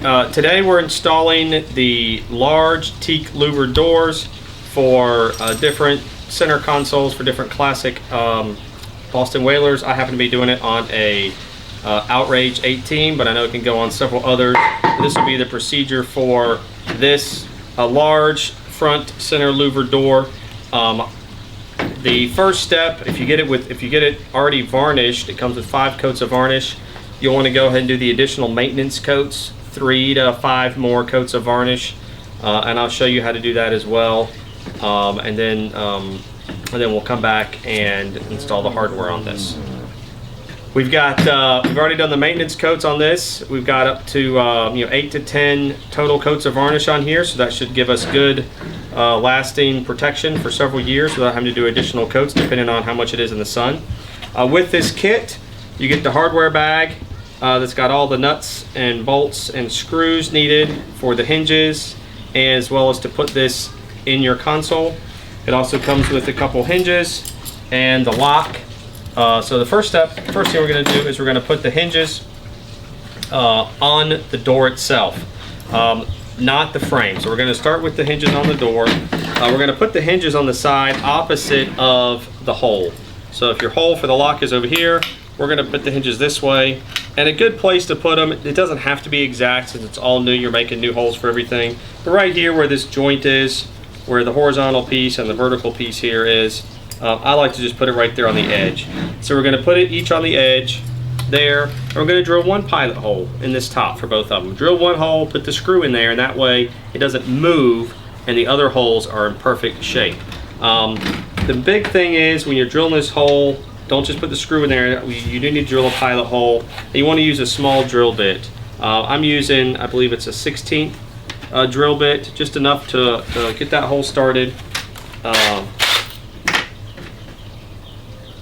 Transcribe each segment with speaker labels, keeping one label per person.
Speaker 1: Today we're installing the large teak louvered doors for different center consoles for different classic Boston Whalers. I happen to be doing it on a Outrage 18, but I know it can go on several others. This will be the procedure for this large front center louvered door. The first step, if you get it already varnished, it comes with 5 coats of varnish. You'll want to go ahead and do the additional maintenance coats, 3 to 5 more coats of varnish, and I'll show you how to do that as well. And then we'll come back and install the hardware on this. We've already done the maintenance coats on this. We've got up to 8 to 10 total coats of varnish on here, so that should give us good lasting protection for several years without having to do additional coats depending on how much it is in the sun. With this kit, you get the hardware bag that's got all the nuts and bolts and screws needed for the hinges, as well as to put this in your console. It also comes with a couple hinges and the lock. So the first thing we're going to do is we're going to put the hinges on the door itself, not the frame. So we're going to start with the hinges on the door. We're going to put the hinges on the side opposite of the hole. So if your hole for the lock is over here, we're going to put the hinges this way. And a good place to put them, it doesn't have to be exact since it's all new, you're making new holes for everything. But right here where this joint is, where the horizontal piece and the vertical piece here is, I like to just put it right there on the edge. So we're going to put it each on the edge there, and we're going to drill one pilot hole in this top for both of them. Drill one hole, put the screw in there, and that way it doesn't move and the other holes are in perfect shape. The big thing is when you're drilling this hole, don't just put the screw in there. You do need to drill a pilot hole, and you want to use a small drill bit. I'm using, I believe it's a 16th drill bit, just enough to get that hole started.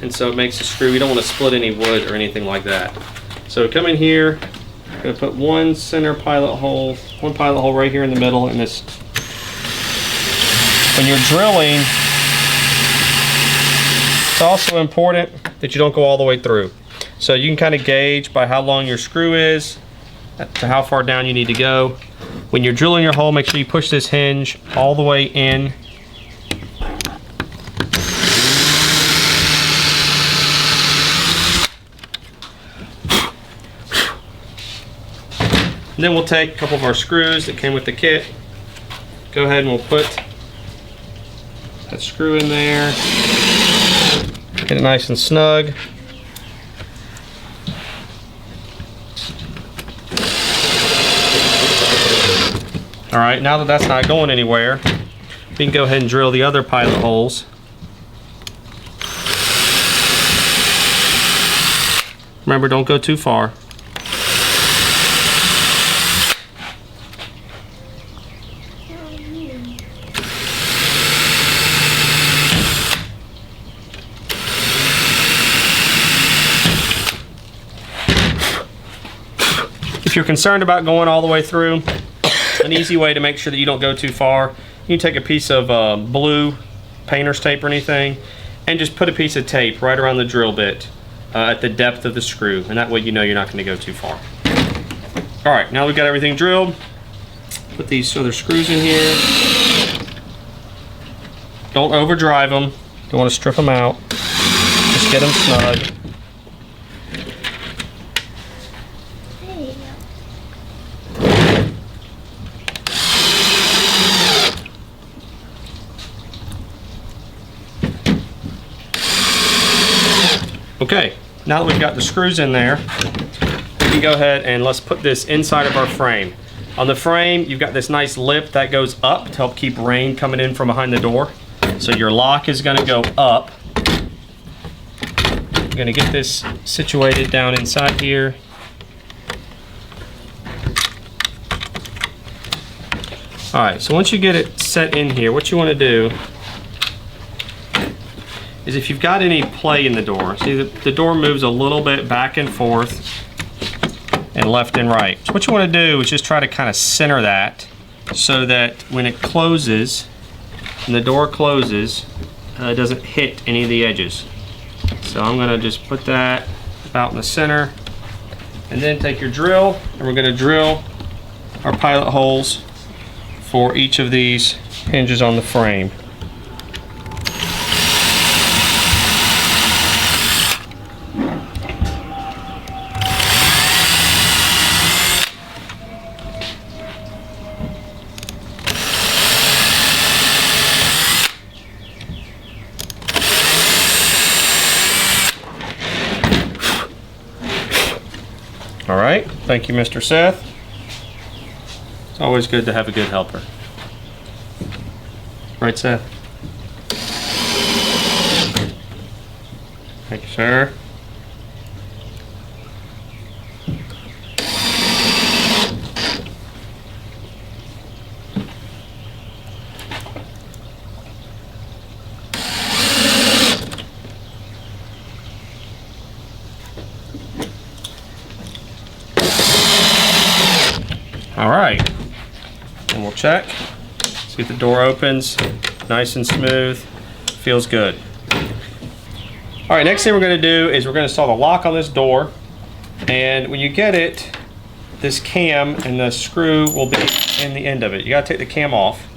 Speaker 1: And so it makes the screw, you don't want to split any wood or anything like that. So come in here, I'm going to put one pilot hole right here in the middle. And this, when you're drilling, it's also important that you don't go all the way through. So you can kind of gauge by how long your screw is to how far down you need to go. When you're drilling your hole, make sure you push this hinge all the way in. And then we'll take a couple of our screws that came with the kit. Go ahead and we'll put that screw in there. Get it nice and snug. All right, now that that's not going anywhere, we can go ahead and drill the other pilot holes. Remember, don't go too far. If you're concerned about going all the way through, an easy way to make sure that you don't go too far, you can take a piece of blue painter's tape or anything and just put a piece of tape right around the drill bit at the depth of the screw, and that way you know you're not going to go too far. All right, now we've got everything drilled. Put these other screws in here. Don't overdrive them. Don't want to strip them out. Just get them snug. Okay, now that we've got the screws in there, we can go ahead and let's put this inside of our frame. On the frame, you've got this nice lip that goes up to help keep rain coming in from behind the door. So your lock is going to go up. I'm going to get this situated down inside here. All right, so once you get it set in here, what you want to do is if you've got any play in the door, see the door moves a little bit back and forth and left and right. So what you want to do is just try to kind of center that so that when it closes, when the door closes, it doesn't hit any of the edges. So I'm going to just put that about in the center, and then take your drill and we're going to drill our pilot holes for each of these hinges on the frame. All right, thank you, Mr. Seth. It's always good to have a good helper. Right, Seth? Thank you, sir. All right, and we'll check. See if the door opens, nice and smooth, feels good. All right, next thing we're gonna do is we're gonna install the lock on this door. And when you get it, this cam and the screw will be in the end of it. You gotta take the cam off.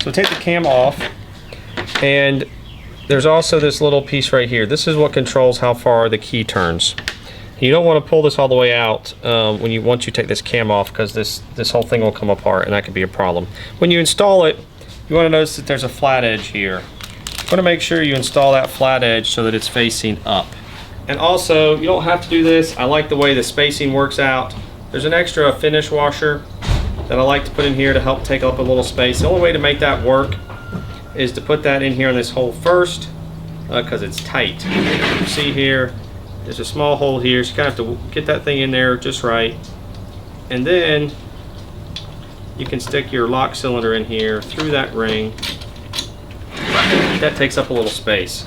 Speaker 1: So take the cam off, and there's also this little piece right here. This is what controls how far the key turns. You don't want to pull this all the way out once you take this cam off, because this whole thing will come apart and that could be a problem. When you install it, you want to notice that there's a flat edge here. You want to make sure you install that flat edge so that it's facing up. And also, you don't have to do this. I like the way the spacing works out. There's an extra finish washer that I like to put in here to help take up a little space. The only way to make that work is to put that in here on this hole first, because it's tight. You see here, there's a small hole here, so you kind of have to get that thing in there just right. And then you can stick your lock cylinder in here through that ring. That takes up a little space.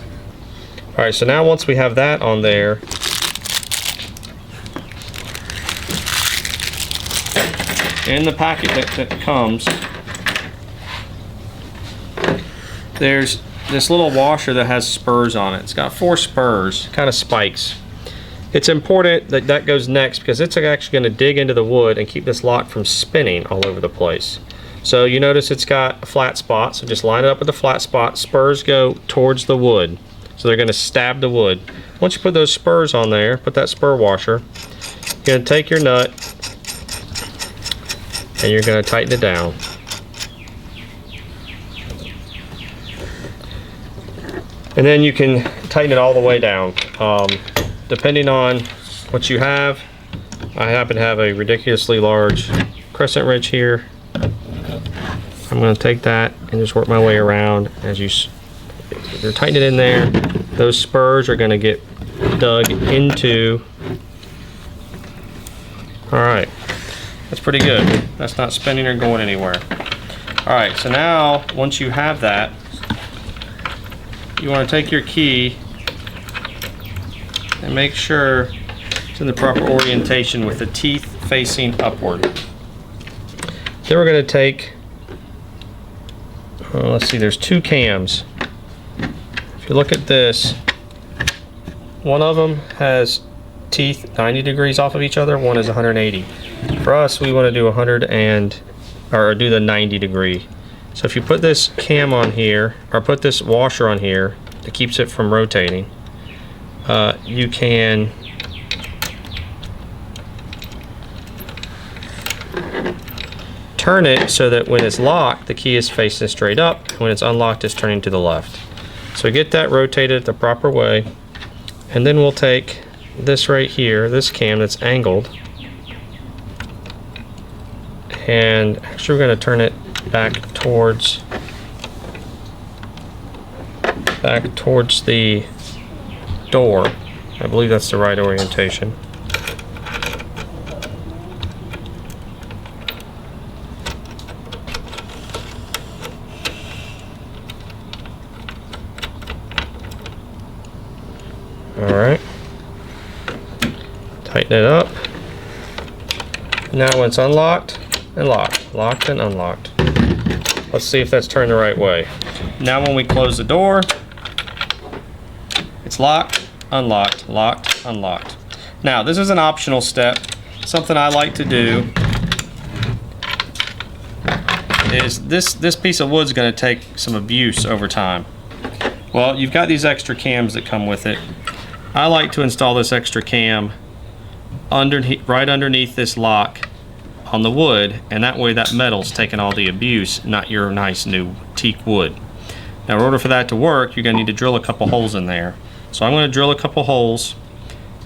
Speaker 1: All right, so now once we have that on there, in the packet that comes, there's this little washer that has spurs on it. It's got 4 spurs, kind of spikes. It's important that that goes next because it's actually going to dig into the wood and keep this lock from spinning all over the place. So you notice it's got a flat spot, so just line it up with the flat spot. Spurs go towards the wood, so they're going to stab the wood. Once you put those spurs on there, put that spur washer, you're going to take your nut and you're going to tighten it down. And then you can tighten it all the way down. Depending on what you have, I happen to have a ridiculously large crescent wrench here. I'm going to take that and just work my way around. As you're tightening it in there, those spurs are going to get dug into. All right, that's pretty good. That's not spinning or going anywhere. All right, so now once you have that, you want to take your key and make sure it's in the proper orientation with the teeth facing upward. Then we're going to take, let's see, there's 2 cams. If you look at this, one of them has teeth 90 degrees off of each other, one is 180. For us, we want to do do the 90 degree. So if you put this cam on here, or put this washer on here that keeps it from rotating, you can turn it so that when it's locked, the key is facing straight up. When it's unlocked, it's turning to the left. So get that rotated the proper way, and then we'll take this right here, this cam that's angled, and actually we're going to turn it back towards the door. I believe that's the right orientation. All right, tighten it up. Now when it's unlocked and locked, locked and unlocked. Let's see if that's turned the right way. Now when we close the door, it's locked, unlocked, locked, unlocked. Now this is an optional step. Something I like to do is this piece of wood is going to take some abuse over time. Well, you've got these extra cams that come with it. I like to install this extra cam right underneath this lock on the wood, and that way that metal's taking all the abuse, not your nice new teak wood. Now in order for that to work, you're going to need to drill a couple holes in there. So I'm going to drill a couple holes,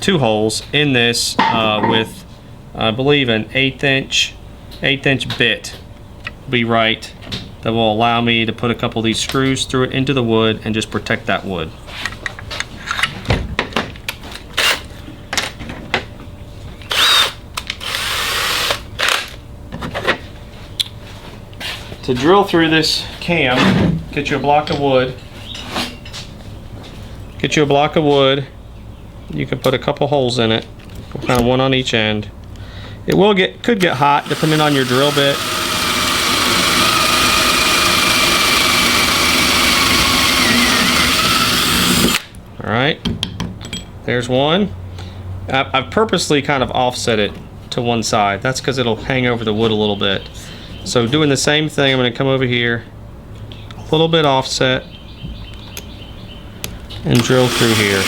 Speaker 1: 2 holes in this with I believe an 1/8 inch bit will be right, that will allow me to put a couple of these screws through it into the wood and just protect that wood. To drill through this cam, get you a block of wood. Get you a block of wood. You can put a couple holes in it, kind of one on each end. It could get hot depending on your drill bit. All right, there's one. I've purposely kind of offset it to one side. That's because it'll hang over the wood a little bit. So doing the same thing, I'm going to come over here, a little bit offset, and drill through here.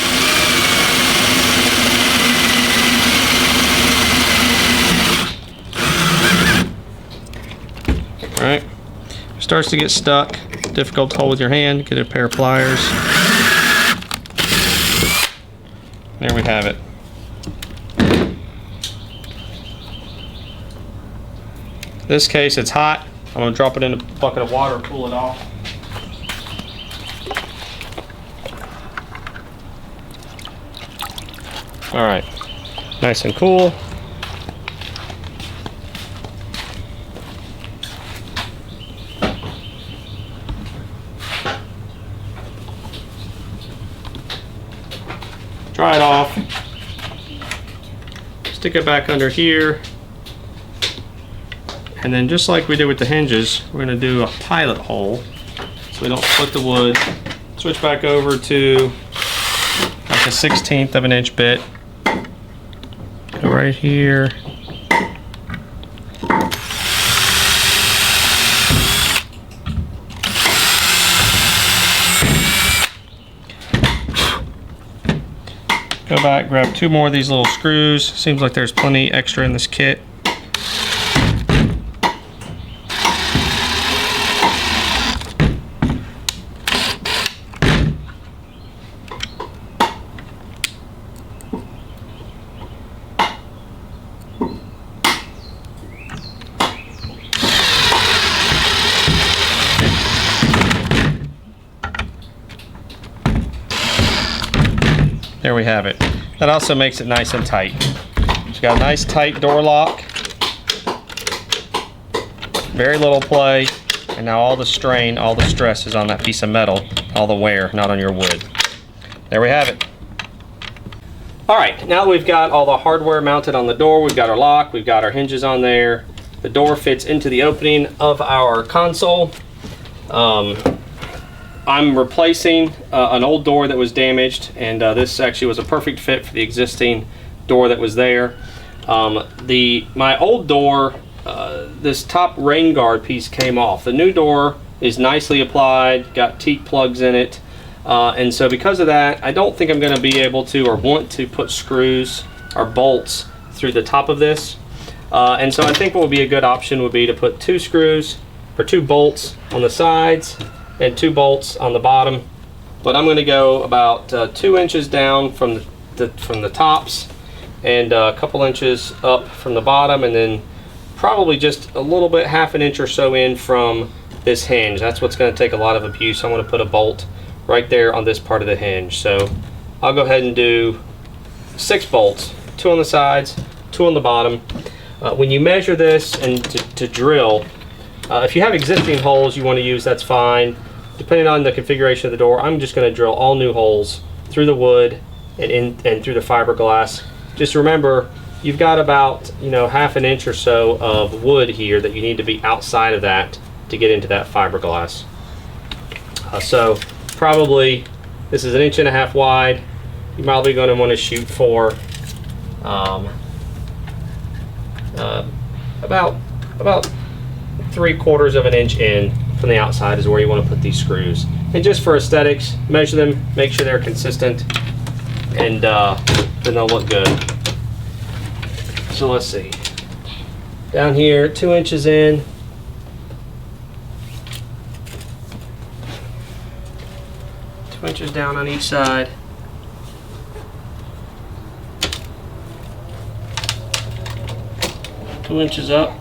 Speaker 1: All right, starts to get stuck, difficult to hold with your hand, get a pair of pliers. There we have it. In this case, it's hot. I'm going to drop it in a bucket of water, cool it off. All right, nice and cool. Dry it off. Stick it back under here. And then just like we did with the hinges, we're going to do a pilot hole so we don't split the wood. Switch back over to like a 1/16 of an inch bit. Go right here. Go back, grab 2 more of these little screws. Seems like there's plenty extra in this kit. There we have it. That also makes it nice and tight. It's got a nice tight door lock. Very little play. And now all the strain, all the stress is on that piece of metal, all the wear, not on your wood. There we have it. All right, now that we've got all the hardware mounted on the door, we've got our lock, we've got our hinges on there. The door fits into the opening of our console. I'm replacing an old door that was damaged, and this actually was a perfect fit for the existing door that was there. My old door, this top rain guard piece came off. The new door is nicely applied, got teak plugs in it, and so because of that, I don't think I'm going to be able to or want to put screws or bolts through the top of this. And so I think what would be a good option would be to put 2 screws or 2 bolts on the sides and 2 bolts on the bottom, but I'm going to go about 2 inches down from the tops and a couple inches up from the bottom, and then probably just a little bit, half an inch or so in from this hinge. That's what's going to take a lot of abuse. I'm going to put a bolt right there on this part of the hinge. So I'll go ahead and do 6 bolts, 2 on the sides, 2 on the bottom. When you measure this and to drill, if you have existing holes you want to use, that's fine. Depending on the configuration of the door, I'm just going to drill all new holes through the wood and through the fiberglass. Just remember, you've got about half an inch or so of wood here that you need to be outside of that to get into that fiberglass. So probably this is 1.5 inches wide. You're probably going to want to shoot for about 3/4 of an inch in from the outside is where you want to put these screws. And just for aesthetics, measure them, make sure they're consistent, and then they'll look good. So let's see. Down here, 2 inches in. Inches down on each side. Two inches up.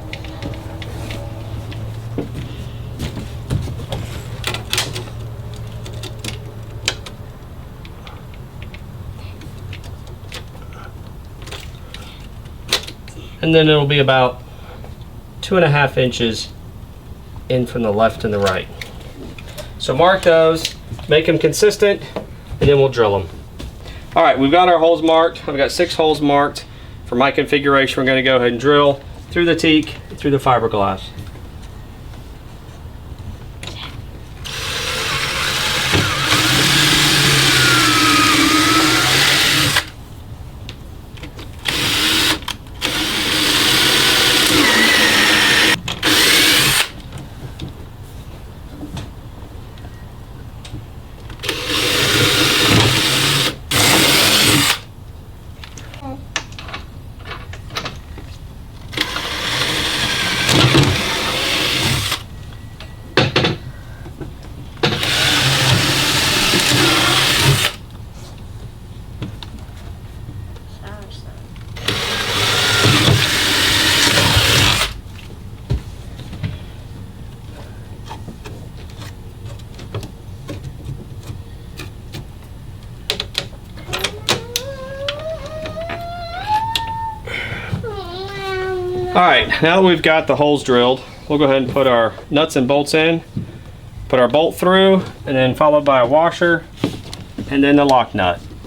Speaker 1: And then it'll be about 2.5 inches in from the left and the right. So mark those, make them consistent, and then we'll drill them. All right, we've got our holes marked. I've got 6 holes marked. For my configuration, we're gonna go ahead and drill through the teak, through the fiberglass. All right, now that we've got the holes drilled, we'll go ahead and put our nuts and bolts in, put our bolt through, and then followed by a washer, and then the lock nut.